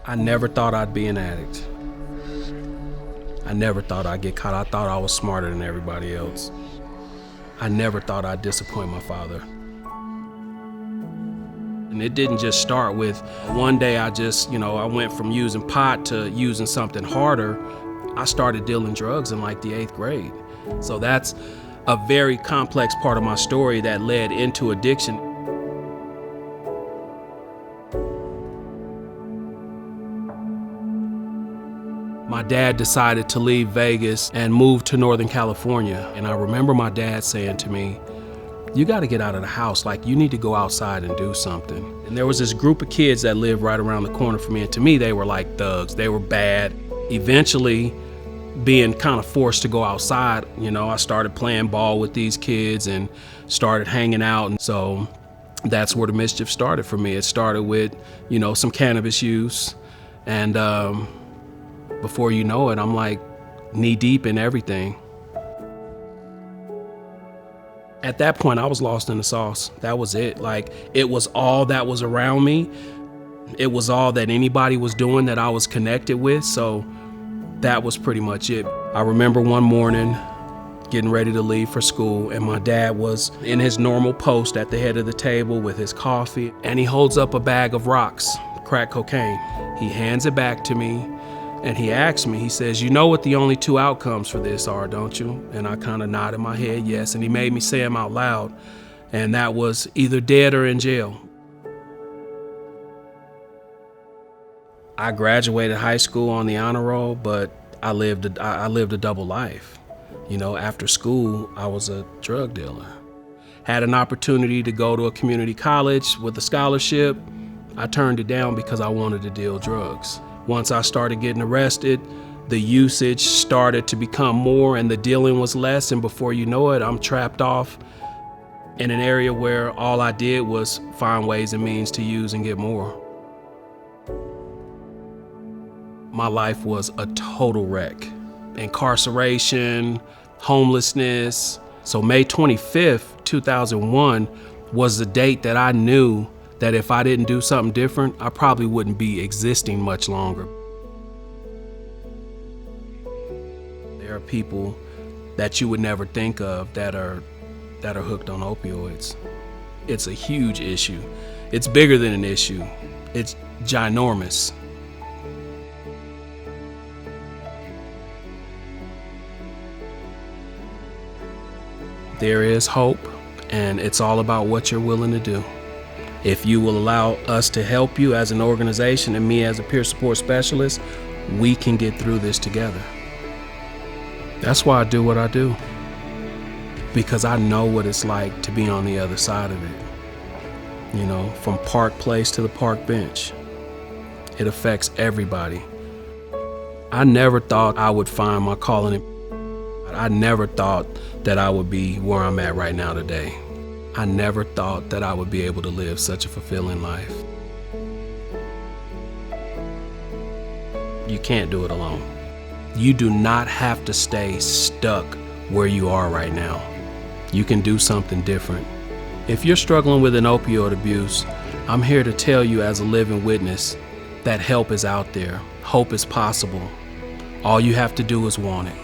I never thought I'd be an addict. I never thought I'd get caught. I thought I was smarter than everybody else. I never thought I'd disappoint my father. And it didn't just start with one day I went from using pot to using something harder. I started dealing drugs in like the 8th grade. So that's a very complex part of my story that led into addiction. My dad decided to leave Vegas and move to Northern California. And I remember my dad saying to me, you got to get out of the house. Like, you need to go outside and do something. And there was this group of kids that lived right around the corner from me. And to me, they were like thugs. They were bad. Eventually, being kind of forced to go outside, I started playing ball with these kids and started hanging out. And so that's where the mischief started for me. It started with, some cannabis use. And before you know it, I'm like knee deep in everything. At that point, I was lost in the sauce. That was it. Like, it was all that was around me. It was all that anybody was doing that I was connected with. So that was pretty much it. I remember one morning getting ready to leave for school, and my dad was in his normal post at the head of the table with his coffee, and he holds up a bag of rocks, crack cocaine. He hands it back to me. And he asked me, he says, you know what the only 2 outcomes for this are, don't you? And I kind of nodded my head, yes. And he made me say them out loud. And that was either dead or in jail. I graduated high school on the honor roll, but I lived a double life. After school, I was a drug dealer. Had an opportunity to go to a community college with a scholarship. I turned it down because I wanted to deal drugs. Once I started getting arrested, the usage started to become more and the dealing was less. And before you know it, I'm trapped off in an area where all I did was find ways and means to use and get more. My life was a total wreck. Incarceration, homelessness. So May 25th, 2001 was the date that I knew that if I didn't do something different, I probably wouldn't be existing much longer. There are people that you would never think of that are hooked on opioids. It's a huge issue. It's bigger than an issue. It's ginormous. There is hope, and it's all about what you're willing to do. If you will allow us to help you as an organization and me as a peer support specialist, we can get through this together. That's why I do what I do. Because I know what it's like to be on the other side of it. From Park Place to the park bench. It affects everybody. I never thought I would find my calling. I never thought that I would be where I'm at right now today. I never thought that I would be able to live such a fulfilling life. You can't do it alone. You do not have to stay stuck where you are right now. You can do something different. If you're struggling with an opioid abuse, I'm here to tell you as a living witness that help is out there. Hope is possible. All you have to do is want it.